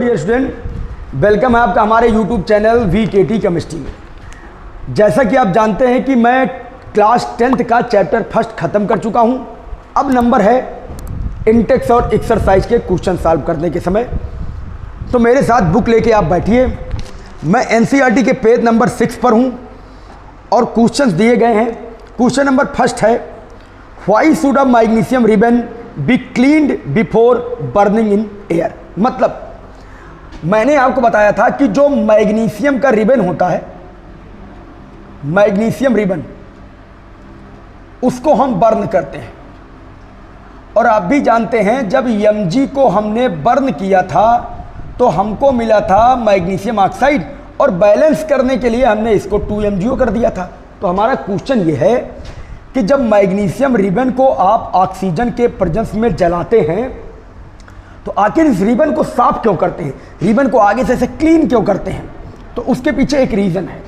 Dear student, welcome है आपका हमारे यूट्यूब चैनल VKT केमिस्ट्री में। जैसा कि आप जानते हैं कि मैं क्लास 10th का चैप्टर फर्स्ट ख़त्म कर चुका हूं। अब नंबर है इंटेक्स और एक्सरसाइज के क्वेश्चन सॉल्व करने के समय। तो मेरे साथ बुक लेके आप बैठिए। मैं NCERT के पेज नंबर 6 पर हूं और क्वेश्चंस दिए गए हैं। क्वेश्चन नंबर फर्स्ट है, why should a magnesium ribbon be cleaned before burning in air. मतलब मैंने आपको बताया था कि जो मैग्नीशियम का रिबन होता है, मैग्नीशियम रिबन, उसको हम बर्न करते हैं। और आप भी जानते हैं जब Mg को हमने बर्न किया था तो हमको मिला था मैग्नीशियम ऑक्साइड, और बैलेंस करने के लिए हमने इसको 2MgO कर दिया था। तो हमारा क्वेश्चन ये है कि जब मैग्नीशियम रिबन को आप ऑक्सीजन के प्रेजेंस में जलाते हैं तो आखिर इस रिबन को साफ क्यों करते हैं, रिबन को आगे से क्लीन क्यों करते हैं? तो उसके पीछे एक रीज़न है।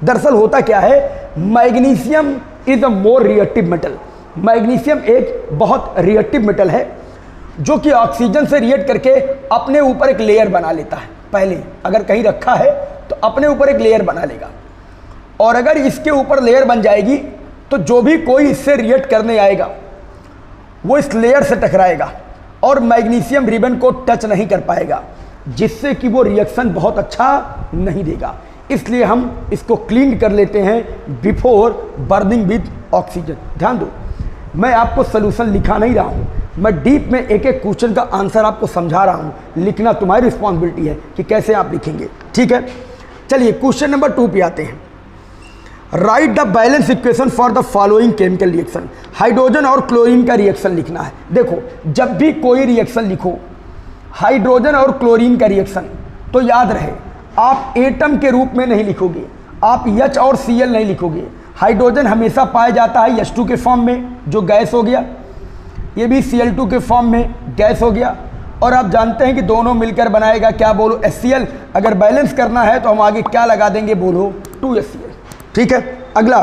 दरअसल होता क्या है, magnesium is a more reactive metal. Magnesium एक बहुत रिएक्टिव मेटल है जो कि ऑक्सीजन से रिएक्ट करके अपने ऊपर एक लेयर बना लेता है। पहले अगर कहीं रखा है तो अपने ऊपर एक लेयर बना लेगा, और अगर इसके ऊपर लेयर बन जाएगी तो जो भी कोई इससे रिएक्ट करने आएगा वो इस लेयर से टकराएगा और मैग्नीशियम रिबन को टच नहीं कर पाएगा, जिससे कि वो रिएक्शन बहुत अच्छा नहीं देगा। इसलिए हम इसको क्लीन कर लेते हैं बिफोर बर्निंग विद ऑक्सीजन। ध्यान दो, मैं आपको सोल्यूशन लिखा नहीं रहा हूँ, मैं डीप में एक एक क्वेश्चन का आंसर आपको समझा रहा हूँ। लिखना तुम्हारी रिस्पॉन्सिबिलिटी है कि कैसे आप लिखेंगे, ठीक है। चलिए क्वेश्चन नंबर 2 पे आते हैं। Right the balance equation for the following chemical reaction. Hydrogen और क्लोरीन का रिएक्शन लिखना है। देखो, जब भी कोई रिएक्शन लिखो, हाइड्रोजन और क्लोरीन का रिएक्शन, तो याद रहे आप एटम के रूप में नहीं लिखोगे, आप H और Cl नहीं लिखोगे। हाइड्रोजन हमेशा पाया जाता है H2 के फॉर्म में, जो गैस हो गया, ये भी Cl2 के फॉर्म में गैस हो गया। और आप जानते हैं कि दोनों मिलकर बनाएगा क्या, बोलो, HCl। अगर बैलेंस करना है तो हम आगे क्या लगा देंगे, बोलो, 2HCl, ठीक है। अगला,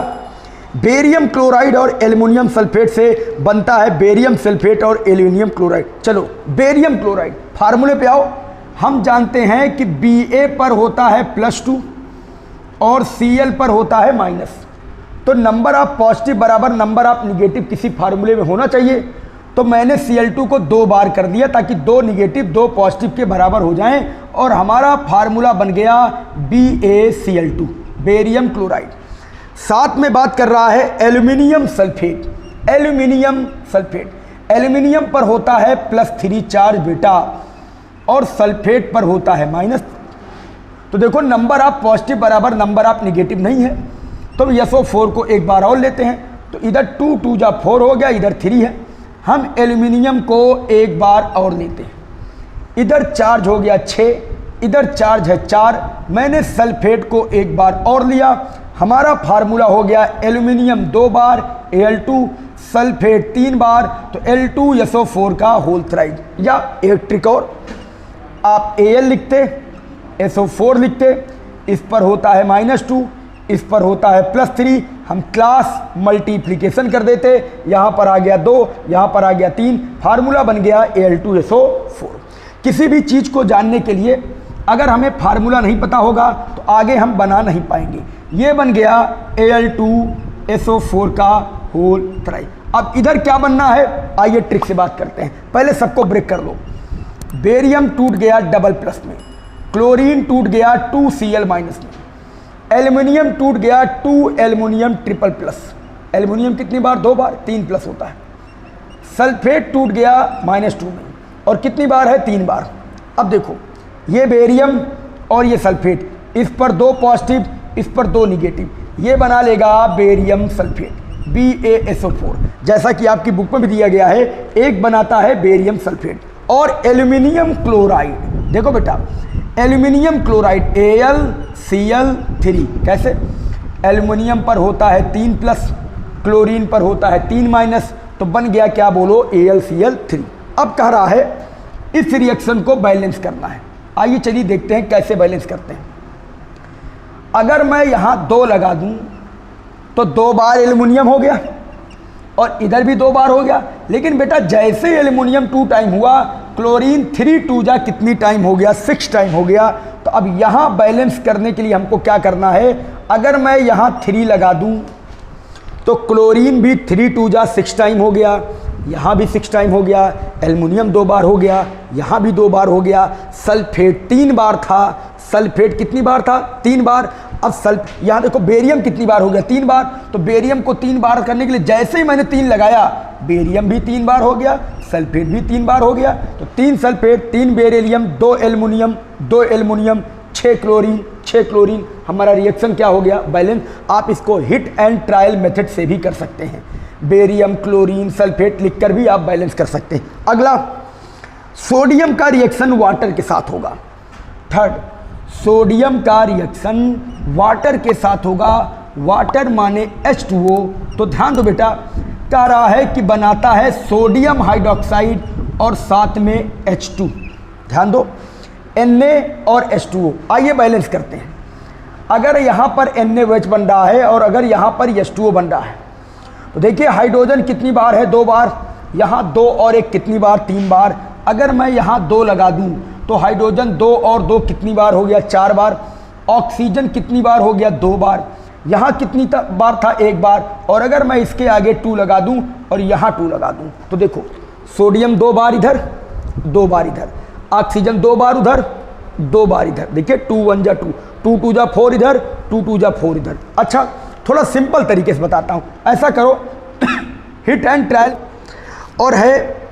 बेरियम क्लोराइड और एल्युमिनियम सल्फेट से बनता है बेरियम सल्फेट और एल्युमिनियम क्लोराइड। चलो बेरियम क्लोराइड, फार्मूले पे आओ। हम जानते हैं कि Ba पर होता है +2 और Cl पर होता है माइनस। तो नंबर ऑफ पॉजिटिव बराबर नंबर ऑफ निगेटिव किसी फार्मूले में होना चाहिए। तो मैंने Cl2 को 2 बार कर दिया ताकि 2 निगेटिव 2 पॉजिटिव के बराबर हो जाएं, और हमारा फार्मूला बन गया BaCl2, बेरियम क्लोराइड। साथ में बात कर रहा है aluminium sulphate. Aluminium sulphate, aluminium पर होता है +3 चार्ज बेटा, और सल्फेट पर होता है माइनस। तो देखो नंबर ऑफ पॉजिटिव बराबर नंबर ऑफ निगेटिव नहीं है, तो SO4 को एक बार और लेते हैं। तो इधर 2 2 जा 4 हो गया, इधर 3 है। हम एल्युमिनियम को एक बार और लेते हैं, इधर चार्ज हो गया 6, इधर चार्ज है 4। मैंने सल्फेट को एक बार और लिया, हमारा फार्मूला हो गया एल्युमिनियम 2 बार, Al2, सल्फेट 3 बार, तो Al2SO4 का होल थ्राइड, या एक ट्रिक और, आप Al लिखते, SO4 लिखते, इस पर होता है -2, इस पर होता है +3, हम क्लास मल्टीप्लिकेशन कर देते, यहाँ पर आ गया 2, यहाँ पर आ गया 3, फार्मूला बन गया Al2SO4। किसी भी चीज़ को जानने के लिए अगर हमें फार्मूला नहीं पता होगा तो आगे हम बना नहीं पाएंगे। ये बन गया Al2SO4 का होल थ्राइड। अब इधर क्या बनना है, आइए ट्रिक से बात करते हैं। पहले सबको ब्रेक कर लो। बेरियम टूट गया डबल प्लस में, क्लोरीन टूट गया 2Cl माइनस में, एल्युमिनियम टूट गया 2 एल्युमिनियम ट्रिपल प्लस। एल्युमिनियम कितनी बार, 2 बार, 3 प्लस होता है। सल्फेट टूट गया -2 में, और कितनी बार है, 3 बार। अब देखो ये बेरियम और ये सल्फेट, इस पर 2 पॉजिटिव, इस पर 2 निगेटिव, ये बना लेगा बेरियम सल्फेट, BaSO4। जैसा कि आपकी बुक में भी दिया गया है, एक बनाता है बेरियम सल्फेट। और एल्युमिनियम क्लोराइड, देखो बेटा, एल्युमिनियम क्लोराइड AlCl3, कैसे, एल्युमिनियम पर होता है 3+, क्लोरीन पर होता है 3-, तो बन गया क्या, बोलो, AlCl3। अब कह रहा है इस रिएक्शन को बैलेंस करना है। आइए चलिए देखते हैं कैसे बैलेंस करते हैं। अगर मैं यहाँ 2 लगा दूँ तो 2 बार एल्युमिनियम हो गया, और इधर भी 2 बार हो गया। लेकिन बेटा जैसे एल्युमिनियम 2 टाइम हुआ क्लोरीन 3 2 जा कितनी टाइम हो गया, 6 टाइम हो गया। तो अब यहाँ बैलेंस करने के लिए हमको क्या करना है, अगर मैं यहाँ 3 लगा दूँ तो क्लोरीन भी 3 2 जा 6 टाइम हो गया, यहाँ भी 6 टाइम हो गया, एल्युमिनियम 2 बार हो गया, यहाँ भी 2 बार हो गया, सल्फेट 3 बार था, सल्फेट कितनी बार था, 3 बार। अब यहाँ देखो बेरियम कितनी बार हो गया, 3 बार। तो बेरियम को 3 बार करने के लिए जैसे ही मैंने 3 लगाया, बेरियम भी 3 बार हो गया, सल्फेट भी 3 बार हो गया। तो 3 sulphate, 3 beryllium, 2 aluminium, 2 aluminium, 6 chlorine, 6 chlorine, हमारा रिएक्शन क्या हो गया, बैलेंस। आप इसको हिट एंड ट्रायल मेथड से भी कर सकते हैं, बेरियम क्लोरीन सल्फेट लिखकर भी आप बैलेंस कर सकते हैं। अगला, सोडियम का रिएक्शन वाटर के साथ होगा। थर्ड, सोडियम का रिएक्शन वाटर के साथ होगा। वाटर माने H2O। तो ध्यान दो बेटा, कह रहा है कि बनाता है सोडियम हाइड्रोक्साइड और साथ में H2। ध्यान दो, Na और H2O। आइए बैलेंस करते हैं। अगर यहाँ पर NaOH बन रहा है और अगर यहाँ पर H2O बन रहा है, तो देखिए हाइड्रोजन कितनी बार है, 2 बार, यहाँ 2 और 1 कितनी बार, 3 बार। अगर मैं यहाँ 2 लगा दूँ तो हाइड्रोजन 2 और 2 कितनी बार हो गया, 4 बार। ऑक्सीजन कितनी बार हो गया, 2 बार। यहाँ कितनी बार था, 1 बार। और अगर मैं इसके आगे 2 लगा दूँ और यहाँ 2 लगा दूँ तो देखो सोडियम 2 बार इधर, 2 बार इधर, ऑक्सीजन 2 बार उधर, 2 बार इधर। देखिए 2 1 जा 2, 2 2 जा 4 इधर, 2 2 जा 4 इधर। अच्छा, थोड़ा सिंपल तरीके से बताता हूँ, ऐसा करो हिट एंड ट्रायल, और है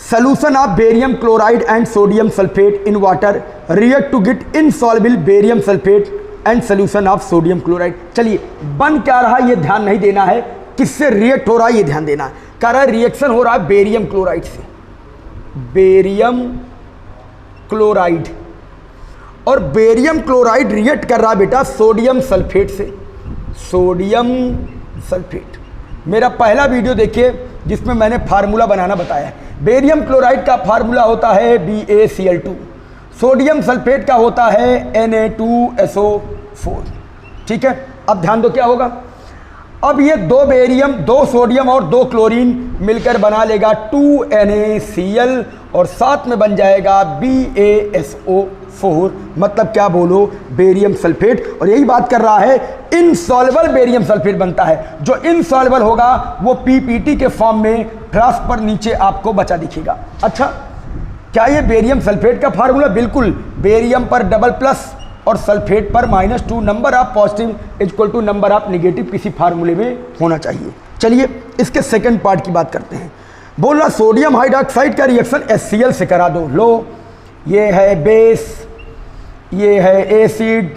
solution of barium chloride and sodium sulfate in water react to get insoluble barium sulfate and solution of sodium chloride। चलिए, बन क्या रहा ये ध्यान नहीं देना है, किससे रिएक्ट हो रहा है ये ध्यान देना है। कह रहा है रिएक्शन हो रहा है बेरियम क्लोराइड से, बेरियम क्लोराइड, और बेरियम क्लोराइड रिएक्ट कर रहा है बेटा सोडियम सल्फेट से, सोडियम सल्फेट। मेरा पहला वीडियो देखिए जिसमें मैंने फार्मूला बनाना बताया है। बेरियम क्लोराइड का फार्मूला होता है BaCl2, सोडियम सल्फेट का होता है Na2SO4। ठीक है, अब ध्यान दो क्या होगा। अब ये 2 बेरियम, 2 सोडियम और 2 क्लोरीन मिलकर बना लेगा 2NaCl और साथ में बन जाएगा BaSO4। मतलब क्या बोलो, बेरियम सल्फेट। और यही बात कर रहा है, इनसॉल्युबल बेरियम सल्फेट बनता है। जो इनसॉल्युबल होगा वो PPT के फॉर्म में ग्राफ पर नीचे आपको बचा दिखेगा। अच्छा, क्या ये बेरियम सल्फेट का फार्मूला? बिल्कुल, बेरियम पर डबल प्लस और सल्फेट पर -2, number of positive equal to number of negative किसी फार्मूले में होना चाहिए। चलिए इसके सेकंड पार्ट की बात करते हैं। बोल रहा सोडियम हाइड्रोक्साइड का रिएक्शन HCl से करा दो। लो, ये है बेस, ये है एसिड,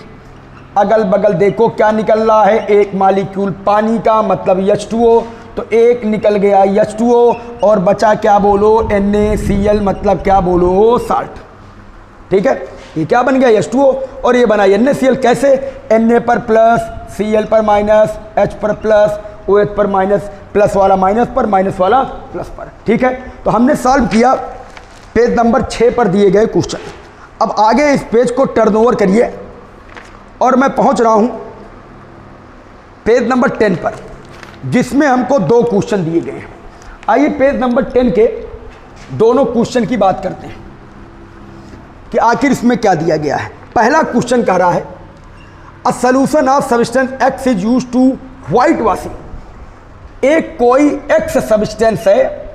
अगल बगल देखो क्या निकल रहा है, एक मॉलिक्यूल पानी का, मतलब H2O। तो एक निकल गया H2O और बचा क्या बोलो, NaCl, मतलब क्या बोलो, साल्ट। ठीक है, ये क्या बन गया, H2O, और ये बना NaCl। कैसे, Na पर प्लस, Cl पर माइनस, H पर प्लस, OH पर माइनस, प्लस वाला माइनस पर, माइनस वाला प्लस पर। ठीक है, तो हमने सॉल्व किया पेज नंबर 6 पर दिए गए क्वेश्चन। अब आगे इस पेज को टर्न ओवर करिए और मैं पहुंच रहा हूं पेज नंबर 10 पर, जिसमें हमको 2 क्वेश्चन दिए गए हैं। आइए पेज नंबर 10 के दोनों क्वेश्चन की बात करते हैं कि आखिर इसमें क्या दिया गया है। पहला क्वेश्चन कह रहा है, a solution of substance X is used to white washing. एक कोई X सब्सटेंस है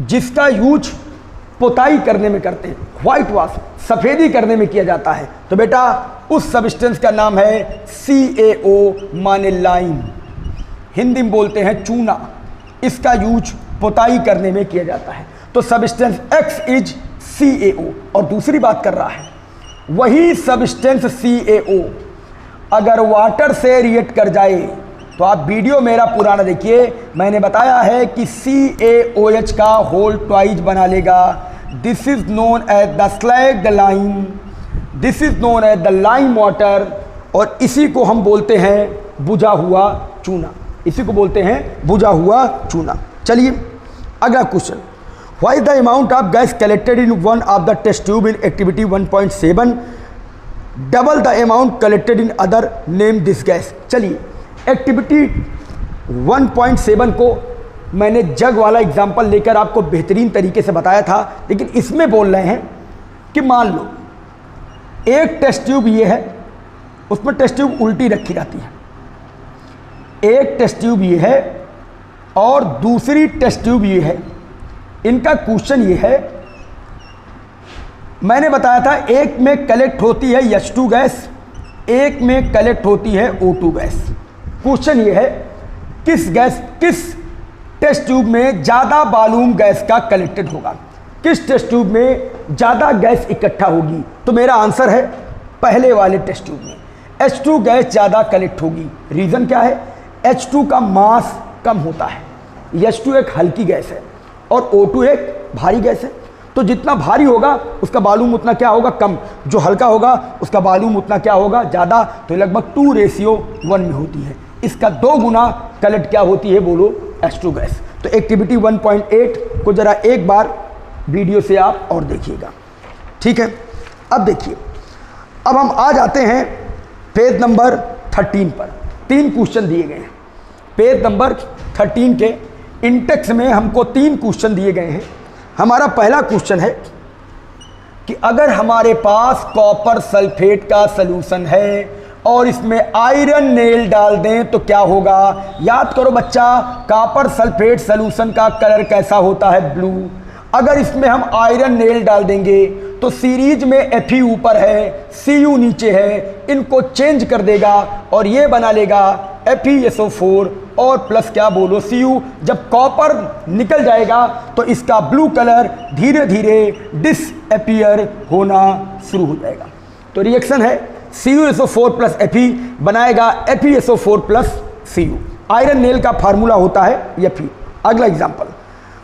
जिसका यूज पुताई करने में करते हैं, व्हाइट वॉश, सफ़ेदी करने में किया जाता है। तो बेटा उस सब्सटेंस का नाम है CaO माने लाइम, हिंदी में बोलते हैं चूना। इसका यूज पुताई करने में किया जाता है। तो सब्सटेंस X इज CaO। और दूसरी बात कर रहा है, वही सब्सटेंस CaO अगर वाटर से रिएक्ट कर जाए, तो आप वीडियो मेरा पुराना देखिए, मैंने बताया है कि CaOH का होल ट्वाइस बना लेगा। This is known as the slag the lime, this is known as the lime water, और इसी को हम बोलते हैं बुझा हुआ चूना, इसी को बोलते हैं बुझा हुआ चूना। चलिए अगला question, why the amount of gas collected in one of the test tube in activity 1.7 double the amount collected in other, name this gas. चलिए एक्टिविटी 1.7 को मैंने जग वाला एग्जाम्पल लेकर आपको बेहतरीन तरीके से बताया था, लेकिन इसमें बोल रहे हैं कि मान लो एक टेस्ट ट्यूब ये है, उसमें टेस्ट ट्यूब उल्टी रखी रहती है, एक टेस्ट ट्यूब ये है और दूसरी टेस्ट ट्यूब ये है। इनका क्वेश्चन ये है, मैंने बताया था एक में कलेक्ट होती है H2 गैस, एक में कलेक्ट होती है O2 गैस। क्वेश्चन ये है किस टेस्ट ट्यूब में ज़्यादा वॉल्यूम गैस का कलेक्टेड होगा, किस टेस्ट ट्यूब में ज़्यादा गैस इकट्ठा होगी। तो मेरा आंसर है पहले वाले टेस्ट ट्यूब में H2 गैस ज़्यादा कलेक्ट होगी। रीज़न क्या है, H2 का मास कम होता है, H2 एक हल्की गैस है और O2 एक भारी गैस है। तो जितना भारी होगा उसका वॉल्यूम उतना क्या होगा, कम। जो हल्का होगा उसका वॉल्यूम उतना क्या होगा, ज़्यादा। तो लगभग 2:1 में होती है। इसका 2 गुना कलेक्ट क्या होती है, बोलो, H2 गैस। तो एक्टिविटी 1.8 को ज़रा एक बार वीडियो से आप और देखिएगा, ठीक है। अब देखिए, अब हम आ जाते हैं पेज नंबर 13 पर। 3 क्वेश्चन दिए गए हैं पेज नंबर 13 के इंटेक्स में, हमको 3 क्वेश्चन दिए गए हैं। हमारा पहला क्वेश्चन है कि अगर हमारे पास कॉपर सल्फेट का सलूशन है और इसमें आयरन नेल डाल दें तो क्या होगा। याद करो बच्चा, कॉपर सल्फेट सलूशन का कलर कैसा होता है, ब्लू। अगर इसमें हम आयरन नेल डाल देंगे तो सीरीज में Fe ऊपर है, Cu नीचे है, इनको चेंज कर देगा और ये बना लेगा FeSO4 और प्लस क्या बोलो, Cu। जब कॉपर निकल जाएगा तो इसका ब्लू कलर धीरे धीरे डिसअपीयर होना शुरू हो जाएगा। तो रिएक्शन है CuSO4 प्लस Fe बनाएगा FeSO4 plus Cu। Iron nail का फार्मूला होता है Fe। अगला एग्जाम्पल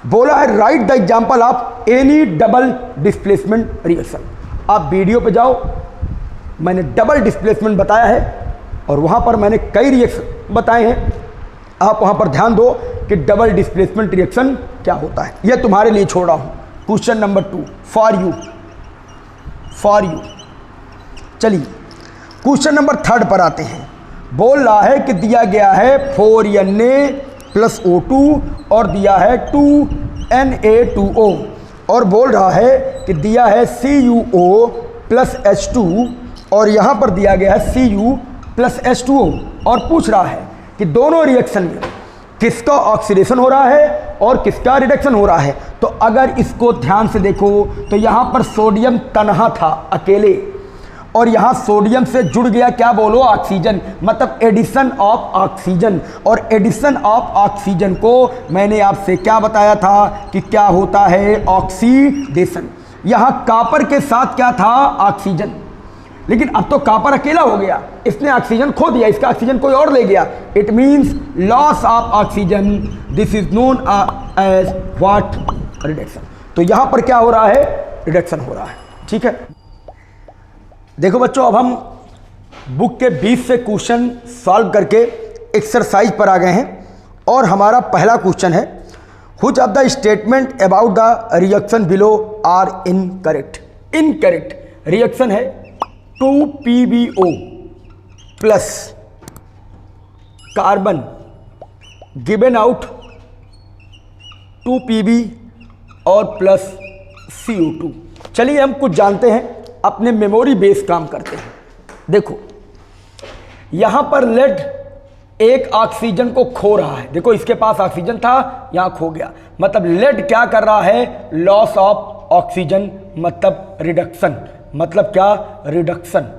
बोला है, right the example of any double displacement reaction. आप वीडियो पे जाओ, मैंने डबल डिस्प्लेसमेंट बताया है और वहाँ पर मैंने कई रिएक्शन बताए हैं। आप वहाँ पर ध्यान दो कि डबल डिस्प्लेसमेंट रिएक्शन क्या होता है। यह तुम्हारे लिए छोड़ रहा हूँ। Question number 2 for you. चलिए क्वेश्चन नंबर 3 पर आते हैं। बोल रहा है कि दिया गया है 4Na प्लस O2 और दिया है 2Na2O और बोल रहा है कि दिया है CuO प्लस H2 और यहाँ पर दिया गया है Cu प्लस H2O और पूछ रहा है कि दोनों रिएक्शन में किसका ऑक्सीडेशन हो रहा है और किसका रिडक्शन हो रहा है। तो अगर इसको ध्यान से देखो तो यहाँ पर सोडियम तनहा था अकेले और यहाँ सोडियम से जुड़ गया क्या बोलो, ऑक्सीजन, मतलब एडिशन ऑफ ऑक्सीजन। और एडिशन ऑफ ऑक्सीजन को मैंने आपसे क्या बताया था कि क्या होता है, ऑक्सीडेशन। यहाँ कॉपर के साथ क्या था, ऑक्सीजन, लेकिन अब तो कॉपर अकेला हो गया, इसने ऑक्सीजन खो दिया, इसका ऑक्सीजन कोई और ले गया। It means loss of oxygen, this is known as what, reduction. तो यहाँ पर क्या हो रहा है, रिडक्शन हो रहा है, ठीक है। देखो बच्चों, अब हम बुक के 20 से क्वेश्चन सॉल्व करके एक्सरसाइज पर आ गए हैं और हमारा पहला क्वेश्चन है, which of the statement about the reaction below are incorrect. Incorrect reaction है 2PbO plus carbon given out 2Pb और प्लस CO2। चलिए हम कुछ जानते हैं, अपने मेमोरी बेस काम करते हैं। देखो यहाँ पर लेड एक ऑक्सीजन को खो रहा है। देखो इसके पास ऑक्सीजन था, यहाँ खो गया, मतलब लेड क्या कर रहा है, लॉस ऑफ ऑक्सीजन, मतलब रिडक्शन। मतलब क्या, रिडक्शन,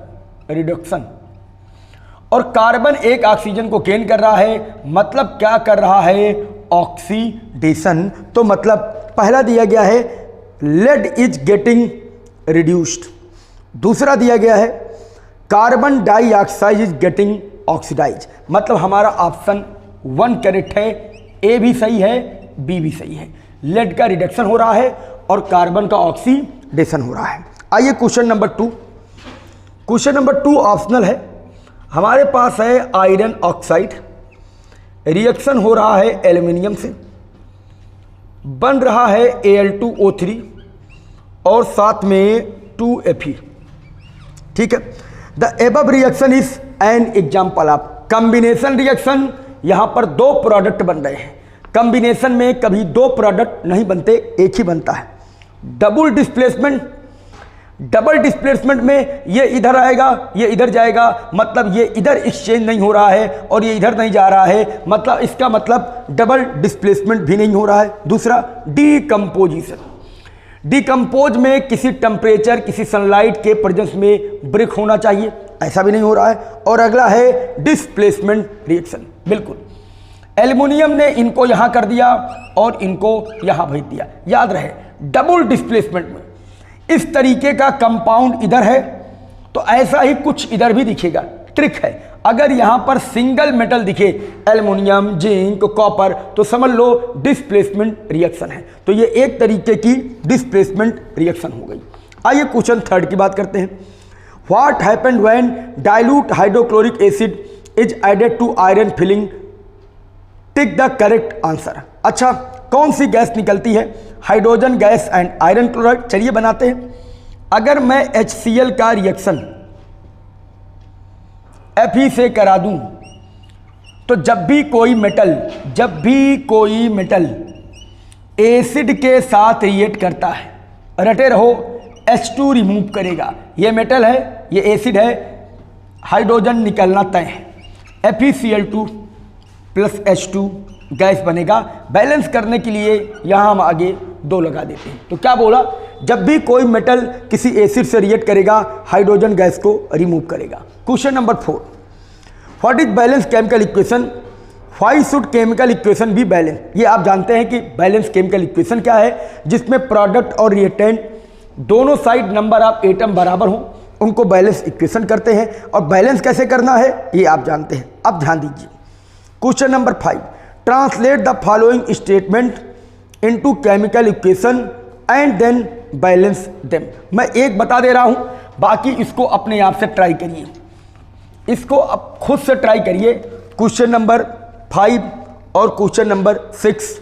रिडक्शन। और कार्बन एक ऑक्सीजन को गेन कर रहा है, मतलब क्या कर रहा है, ऑक्सीडेशन। तो मतलब पहला दिया गया है लेड इज गेटिंग रिड्यूस्ड, दूसरा दिया गया है carbon dioxide is getting oxidise. मतलब हमारा ऑप्शन 1 करेक्ट है, ए भी सही है, बी भी सही है। लेड का रिडक्शन हो रहा है और कार्बन का ऑक्सीडेशन हो रहा है। आइए question number 2। Question number 2 optional है। हमारे पास है आयरन ऑक्साइड, रिएक्शन हो रहा है एल्युमिनियम से, बन रहा है Al2O3 और साथ में 2Fe, ठीक है। The above reaction is an example of combination reaction. यहाँ पर 2 प्रोडक्ट बन रहे हैं, कॉम्बिनेशन में कभी दो प्रोडक्ट नहीं बनते, एक ही बनता है। डबल डिस्प्लेसमेंट में ये इधर आएगा, ये इधर जाएगा, मतलब ये इधर एक्सचेंज नहीं हो रहा है और ये इधर नहीं जा रहा है, मतलब इसका मतलब डबल डिस्प्लेसमेंट भी नहीं हो रहा है। दूसरा डीकम्पोजिशन, डिकम्पोज में किसी टेम्परेचर, किसी सनलाइट के प्रेजेंस में ब्रेक होना चाहिए, ऐसा भी नहीं हो रहा है। और अगला है डिस्प्लेसमेंट रिएक्शन। बिल्कुल, एल्युमिनियम ने इनको यहाँ कर दिया और इनको यहाँ भेज दिया। याद रहे डबल डिस्प्लेसमेंट में इस तरीके का कंपाउंड इधर है तो ऐसा ही कुछ इधर भी दिखेगा। ट्रिक है, अगर यहाँ पर सिंगल मेटल दिखे, एल्युमिनियम, जिंक, कॉपर, तो समझ लो डिस्प्लेसमेंट रिएक्शन है। तो ये एक तरीके की डिस्प्लेसमेंट रिएक्शन हो गई। आइए क्वेश्चन 3 की बात करते हैं। What happened when dilute hydrochloric acid is added to iron filing? Tick the correct answer. अच्छा, कौन सी गैस निकलती है? Hydrogen gas and iron chloride. चलिए बनाते हैं। अगर मैं HCl का रिएक्शन Fe से करा दूं तो जब भी कोई मेटल एसिड के साथ रिएक्ट करता है, रटे रहो, H2 रिमूव करेगा। ये मेटल है, ये एसिड है, हाइड्रोजन निकलना तय है। FeCl2 प्लस H2 गैस बनेगा। बैलेंस करने के लिए यहाँ हम आगे 2 लगा देते हैं। तो क्या बोला? जब भी कोई मेटल किसी एसिड से रिएक्ट करेगा, हाइड्रोजन गैस को रिमूव करेगा। Question number 4, what is balance chemical equation? Why should chemical equation be balance? ये आप जानते हैं कि बैलेंस केमिकल इक्वेशन क्या है, जिसमें प्रोडक्ट और रिएक्टेंट दोनों साइड नंबर ऑफ एटम बराबर हो, उनको बैलेंस इक्वेशन करते हैं। और बैलेंस कैसे करना है ये आप जानते हैं। अब ध्यान दीजिए, question number 5, translate the following statement into chemical equation and then balance them. मैं एक बता दे रहा हूं, बाकी इसको अपने आप से ट्राई करिए, इसको अब खुद से ट्राई करिए। क्वेश्चन नंबर 5 और क्वेश्चन नंबर 6,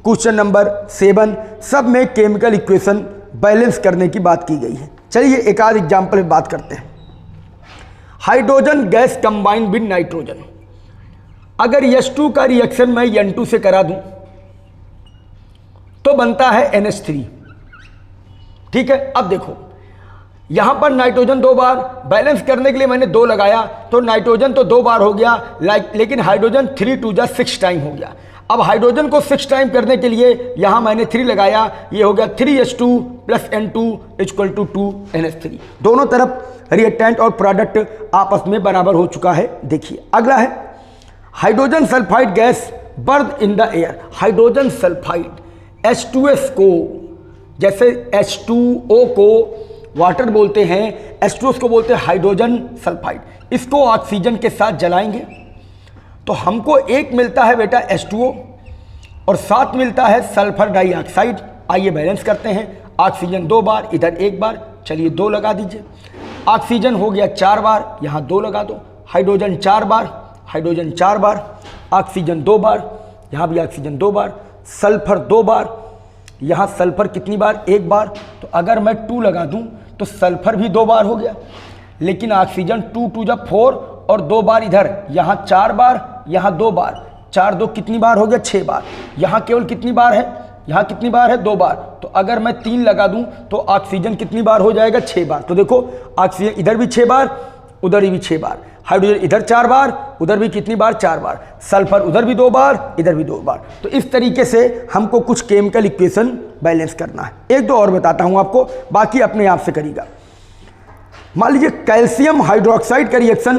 क्वेश्चन नंबर 7, सब में केमिकल इक्वेशन बैलेंस करने की बात की गई है। चलिए एक आध एग्जाम्पल में बात करते हैं। Hydrogen gas combined with nitrogen, अगर H2 का रिएक्शन मैं N2 से करा दूं तो बनता है NH3। ठीक है, अब देखो यहां पर नाइट्रोजन 2 बार, बैलेंस करने के लिए मैंने 2 लगाया तो नाइट्रोजन तो 2 बार हो गया, लेकिन हाइड्रोजन 3 2 जा 6 टाइम हो गया। अब हाइड्रोजन को 6 टाइम करने के लिए यहां मैंने 3 लगाया, ये हो गया 3H2 plus N2 equal to 2NH3। दोनों तरफ रिएक्टेंट और प्रोडक्ट आपस में बराबर हो चुका है। देखिए अगला है hydrogen sulphide gas burn in the air. Hydrogen sulphide H2S को, जैसे H2O को वाटर बोलते हैं, H2S को बोलते हैं हाइड्रोजन सल्फाइड। इसको ऑक्सीजन के साथ जलाएंगे तो हमको एक मिलता है बेटा H2O और साथ मिलता है सल्फर डाइऑक्साइड। आइए बैलेंस करते हैं। ऑक्सीजन 2 बार, इधर 1 बार, चलिए 2 लगा दीजिए। ऑक्सीजन हो गया 4 बार, यहाँ 2 लगा दो। हाइड्रोजन 4 बार, हाइड्रोजन 4 बार, ऑक्सीजन 2 बार, यहाँ भी ऑक्सीजन 2 बार, सल्फर 2 बार, यहाँ सल्फर कितनी बार? 1 बार। तो अगर मैं 2 लगा दूं तो सल्फर भी 2 बार हो गया, लेकिन ऑक्सीजन 2 2 जा 4 और 2 बार इधर, यहाँ 4 बार, यहाँ 2 बार, 4 2 कितनी बार हो गया? 6 बार। यहाँ केवल कितनी बार है? यहाँ कितनी बार है? 2 बार। तो अगर मैं 3 लगा दूं तो ऑक्सीजन कितनी बार हो जाएगा? 6 बार। तो देखो ऑक्सीजन इधर भी 6 बार, उधर भी 6 बार, हाइड्रोजन इधर 4 बार, उधर भी कितनी बार? 4 बार, सल्फर उधर भी 2 बार, इधर भी 2 बार। तो इस तरीके से हमको कुछ केमिकल इक्वेशन बैलेंस करना है। 1 2 और बताता हूं आपको, बाकी अपने आप से करिएगा। मान लीजिए कैल्शियम हाइड्रोक्साइड का रिएक्शन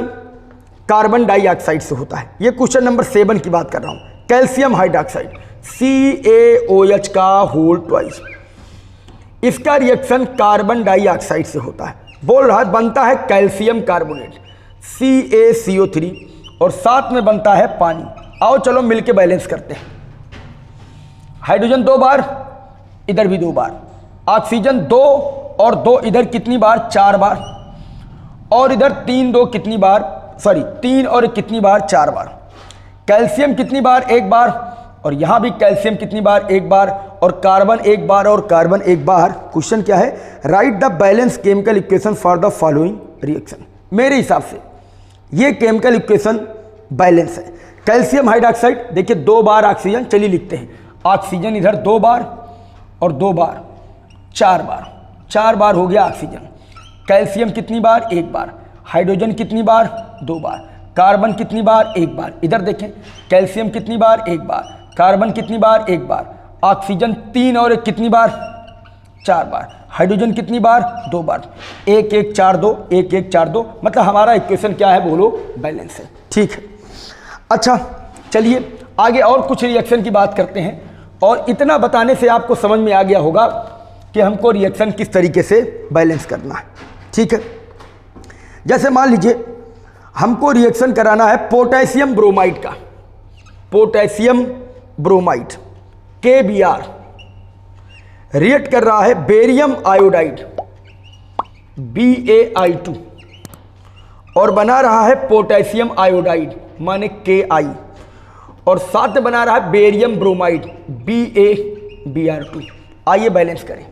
कार्बन डाइऑक्साइड से होता है। ये क्वेश्चन नंबर 7 की बात कर रहा हूं। कैल्शियम हाइड्रोक्साइड CaOH का होल ट्वाइस, इसका रिएक्शन कार्बन डाइऑक्साइड से होता है। बोल रहा है बनता है कैल्शियम कार्बोनेट CaCO3 और साथ में बनता है पानी। आओ चलो मिलके बैलेंस करते हैं। हाइड्रोजन 2 बार, इधर भी 2 बार, ऑक्सीजन 2 और 2 इधर कितनी बार? 4 बार, और इधर 3 2 कितनी बार? 3 और कितनी बार? 4 बार। कैल्शियम कितनी बार? 1 बार, और यहां भी कैल्शियम कितनी बार? 1 बार, और कार्बन 1 बार और कार्बन 1 बार। क्वेश्चन क्या है? Right the balance chemical equation for the following reaction. मेरे हिसाब से ये केमिकल इक्वेशन बैलेंस है, कैल्शियम हाइड्रोक्साइड, देखिए 2 बार ऑक्सीजन, चलिए लिखते हैं। ऑक्सीजन इधर 2 बार और 2 बार, 4 बार, 4 बार हो गया ऑक्सीजन। कैल्शियम कितनी बार? 1 बार। हाइड्रोजन कितनी बार? 2 बार। कार्बन कितनी बार? 1 बार। इधर देखें, कैल्शियम कितनी बार? 1 बार। कार्बन कितनी बार? 1 बार। ऑक्सीजन 3 और 1 कितनी बार? 4 बार। हाइड्रोजन कितनी बार? 2 बार। 1 1 4 2, 1 1 4 2, मतलब हमारा इक्वेशन क्या है बोलो? बैलेंस है। ठीक है, अच्छा चलिए आगे और कुछ रिएक्शन की बात करते हैं। और इतना बताने से आपको समझ में आ गया होगा कि हमको रिएक्शन किस तरीके से बैलेंस करना है। ठीक है, जैसे मान लीजिए हमको रिएक्शन कराना है पोटेशियम ब्रोमाइड का, पोटेशियम ब्रोमाइड KBr रिएक्ट कर रहा है बेरियम आयोडाइड BaI2 और बना रहा है पोटेशियम आयोडाइड माने Ki, और साथ में बना रहा है बेरियम ब्रोमाइड BaBr2। आइए बैलेंस करें।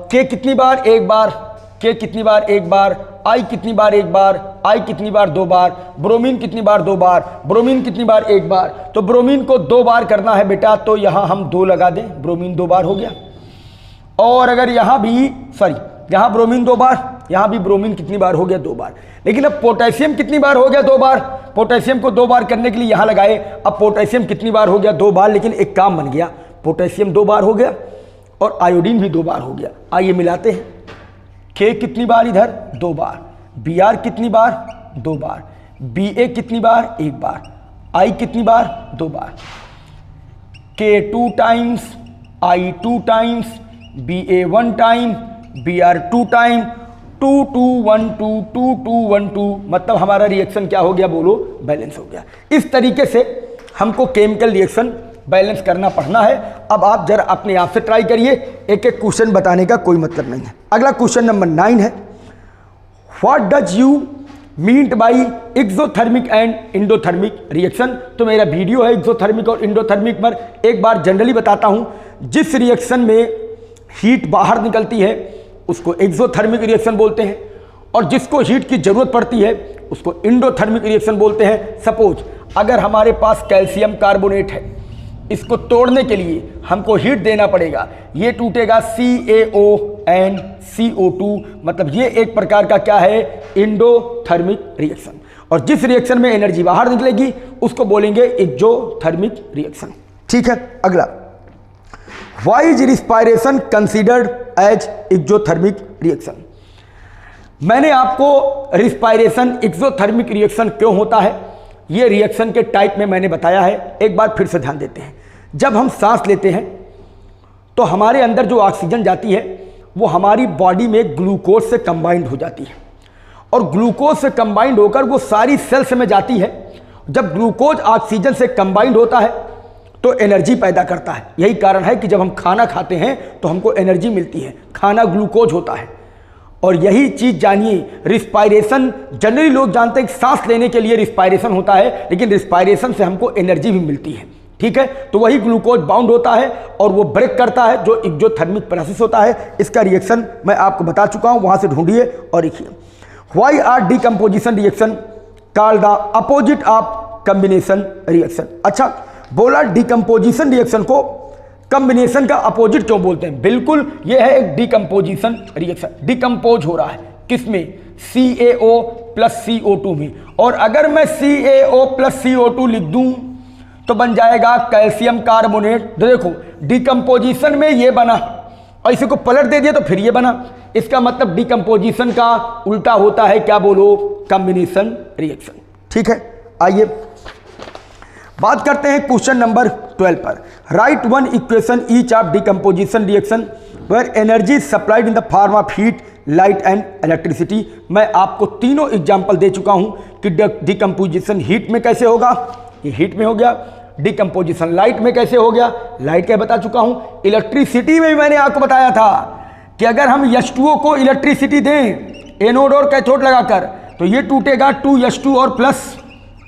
K कितनी बार? 1 बार। K कितनी बार? 1 बार। I कितनी बार? 1 बार। I कितनी बार? 2 बार। ब्रोमीन कितनी बार? 2 बार। ब्रोमीन कितनी बार? 1 बार। तो ब्रोमीन को 2 बार करना है बेटा, तो यहाँ हम 2 लगा दें, ब्रोमीन 2 बार हो गया। और अगर यहाँ भी यहाँ ब्रोमीन 2 बार, यहाँ भी ब्रोमीन कितनी बार हो गया? 2 बार। लेकिन अब पोटेशियम कितनी बार हो गया? 2 बार। पोटेशियम को 2 बार करने के लिए यहाँ लगाए, अब पोटेशियम कितनी बार हो गया? 2 बार। लेकिन एक काम बन गया, पोटेशियम 2 बार हो गया और आयोडीन भी 2 बार हो गया। आइए मिलाते हैं। K कितनी बार? इधर 2 बार। Br कितनी बार? 2 बार। Ba कितनी बार? 1 बार। I कितनी बार? 2 बार। K 2 times, I 2 times, Ba 1 time, Br 2 time, 2 2 1 2 2 2 1 2, मतलब हमारा रिएक्शन क्या हो गया बोलो? बैलेंस हो गया। इस तरीके से हमको केमिकल रिएक्शन बैलेंस करना पड़ना है। अब आप जरा अपने आप से ट्राई करिए, एक एक क्वेश्चन बताने का कोई मतलब नहीं है। अगला क्वेश्चन नंबर 9 है, what does you mean by exothermic and endothermic reaction. तो मेरा वीडियो है एक्सोथर्मिक और इंडोथर्मिक पर, एक बार जनरली बताता हूं। जिस रिएक्शन में हीट बाहर निकलती है उसको एक्सोथर्मिक रिएक्शन बोलते हैं, और जिसको हीट की जरूरत पड़ती है उसको इंडोथर्मिक रिएक्शन बोलते हैं। सपोज अगर हमारे पास कैल्शियम कार्बोनेट है, इसको तोड़ने के लिए हमको हीट देना पड़ेगा, ये टूटेगा CaONCO2, मतलब ये एक प्रकार का क्या है? Endothermic reaction. और जिस रिएक्शन में एनर्जी बाहर निकलेगी उसको बोलेंगे एक्सोथर्मिक रिएक्शन। ठीक है, अगला, why is respiration considered as exothermic reaction. मैंने आपको रिस्पायरेशन एक्सोथर्मिक रिएक्शन क्यों होता है, ये रिएक्शन के टाइप में मैंने बताया है। एक बार फिर से ध्यान देते हैं। जब हम सांस लेते हैं तो हमारे अंदर जो ऑक्सीजन जाती है वो हमारी बॉडी में ग्लूकोज से कंबाइंड हो जाती है, और ग्लूकोज से कंबाइंड होकर वो सारी सेल्स में जाती है। जब ग्लूकोज ऑक्सीजन से कंबाइंड होता है तो एनर्जी पैदा करता है। यही कारण है कि जब हम खाना खाते हैं तो हमको एनर्जी मिलती है, खाना ग्लूकोज होता है। और यही चीज़ जानिए, रिस्पायरेशन जनरली लोग जानते हैं कि सांस लेने के लिए रिस्पायरेशन होता है, लेकिन रिस्पायरेशन से हमको एनर्जी भी मिलती है। ठीक है, तो वही ग्लूकोज बाउंड होता है और वो ब्रेक करता है, जो एक्सोथर्मिक प्रोसेस होता है। इसका रिएक्शन मैं आपको बता चुका हूं, वहां से ढूंढिए और लिखिए। Why are decomposition reaction called the opposite of combination reaction. अच्छा, बोला डीकम्पोजिशन रिएक्शन को कॉम्बिनेशन का अपोजिट क्यों बोलते हैं? बिल्कुल, यह है एक डीकम्पोजिशन रिएक्शन। डिकम्पोज हो रहा है किसमें? CaO प्लस CO2 में। और अगर मैं CaO प्लस CO2 लिख दूं तो बन जाएगा कैल्शियम कार्बोनेट। देखो डिकम्पोजिशन में ये बना और इसी को पलट दे दिया तो फिर ये बना। इसका मतलब डिकम्पोजिशन का उल्टा होता है क्या बोलो? Combination reaction. ठीक है, आइए बात करते हैं क्वेश्चन नंबर 12 पर। Write one equation each of decomposition reaction where energy supplied in the form of heat, light and electricity. मैं आपको तीनों एग्जाम्पल दे चुका हूं कि डिकम्पोजिशन हीट में कैसे होगा, ये हीट में हो गया। डिकम्पोजिशन लाइट में कैसे हो गया, लाइट का बता चुका हूं। इलेक्ट्रिसिटी में भी मैंने आपको बताया था कि अगर हम H2O को इलेक्ट्रिसिटी दें एनोड और कैथोड लगाकर तो ये टूटेगा 2H2 और प्लस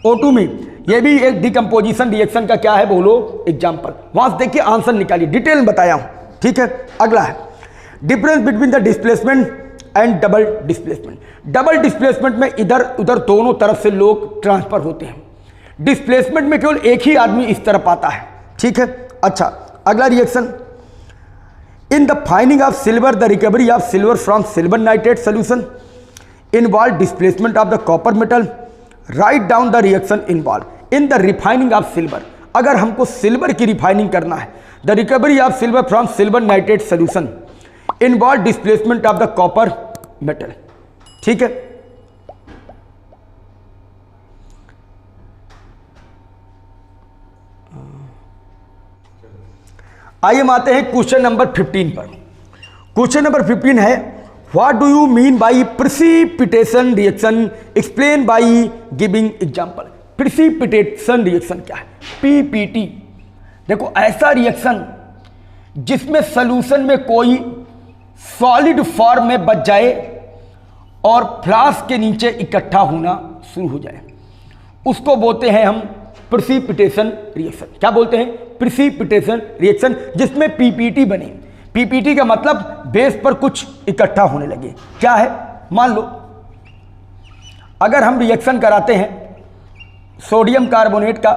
O2 में। ये भी एक डिकम्पोजिशन रिएक्शन का क्या है बोलो? एग्जाम्पल। वहां से देखिए आंसर निकालिए, डिटेल में बताया हूं। ठीक है, अगला है difference between the displacement and double displacement. Double displacement में इधर उधर दोनों तरफ से लोग ट्रांसफर होते हैं, डिस्प्लेसमेंट में केवल एक ही आदमी इस तरफ आता है, ठीक है। अच्छा, अगला reaction, in the fining of silver the recovery of silver from silver nitrate solution involve displacement of the copper metal, write down the reaction involve in the refining of silver. अगर हमको सिल्वर की refining करना है, the recovery of silver from silver nitrate solution involve displacement of the copper metal, ठीक है। आइए हम आते हैं क्वेश्चन नंबर 15 पर। क्वेश्चन नंबर 15 है, what do you mean by precipitation reaction, explain by giving example. Precipitation reaction क्या है? पीपीटी। देखो, ऐसा रिएक्शन जिसमें सॉल्यूशन में कोई सॉलिड फॉर्म में बच जाए और फ्लास्क के नीचे इकट्ठा होना शुरू हो जाए, उसको बोलते हैं हम प्रिसिपिटेशन रिएक्शन। क्या बोलते हैं? प्रिसिपिटेशन रिएक्शन, जिसमें पीपीटी बने। पीपीटी का मतलब बेस पर कुछ इकट्ठा होने लगे। क्या है? मान लो अगर हम रिएक्शन कराते हैं सोडियम कार्बोनेट का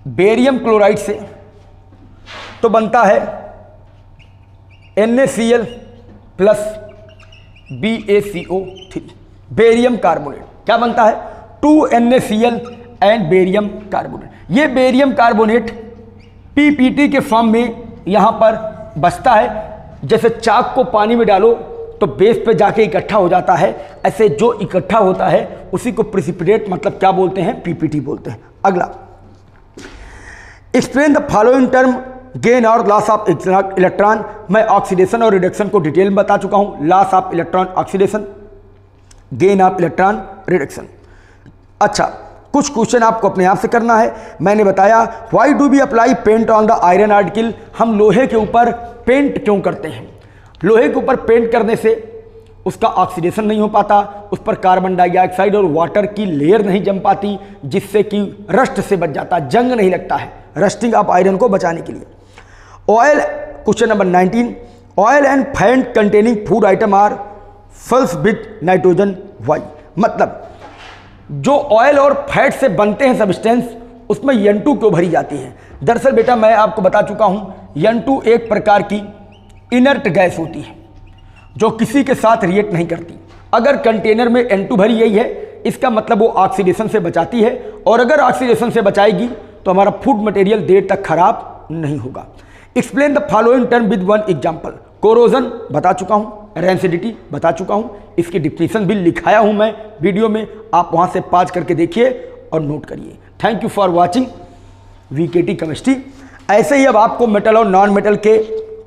बेरियम क्लोराइड से, तो बनता है NaCl plus BaCO3, barium carbonate. क्या बनता है? 2NaCl and barium carbonate. ये बेरियम कार्बोनेट पीपीटी के फॉर्म में यहाँ पर बचता है। जैसे चाक को पानी में डालो तो बेस पे जाके इकट्ठा हो जाता है, ऐसे जो इकट्ठा होता है उसी को प्रिसिपिटेट मतलब क्या बोलते हैं? पीपीटी बोलते हैं। अगला, explain the following term gain और लॉस ऑफ इलेक्ट्रॉन। मैं ऑक्सीडेशन और रिडक्शन को डिटेल में बता चुका हूँ। Loss of electron oxidation, gain of electron reduction. अच्छा, कुछ क्वेश्चन आपको अपने आप से करना है। मैंने बताया why do we apply paint on the iron article. हम लोहे के ऊपर पेंट क्यों करते हैं? लोहे के ऊपर पेंट करने से उसका ऑक्सीडेशन नहीं हो पाता, उस पर कार्बन डाइऑक्साइड और वाटर की लेयर नहीं जम पाती, जिससे कि रस्ट से बच जाता, जंग नहीं लगता है, रस्टिंग ऑफ आयरन को बचाने के लिए। Oil, question number 19, oil and fat containing food item are flushed with nitrogen why. मतलब जो ऑयल और फैट से बनते हैं सब्सटेंस, उसमें N2 क्यों भरी जाती है? दरअसल बेटा मैं आपको बता चुका हूं, N2 एक प्रकार की इनर्ट गैस होती है जो किसी के साथ रिएक्ट नहीं करती। अगर कंटेनर में N2 भरी यही है, इसका मतलब वो ऑक्सीडेशन से बचाती है, और अगर ऑक्सीडेशन से बचाएगी तो हमारा फूड मटेरियल देर तक खराब नहीं होगा। Explain the following term with one example. Corrosion बता चुका हूँ, रेंसिडिटी बता चुका हूँ, इसकी डिफिनीशन भी लिखाया हूँ मैं वीडियो में, आप वहाँ से पाज करके देखिए और नोट करिए। Thank you for watching VKT chemistry. ऐसे ही अब आपको मेटल और नॉन मेटल के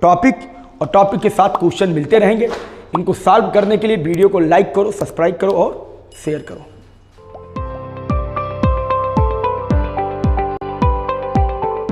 टॉपिक और टॉपिक के साथ क्वेश्चन मिलते रहेंगे। इनको सॉल्व करने के लिए वीडियो को लाइक करो, सब्सक्राइब करो और शेयर करो।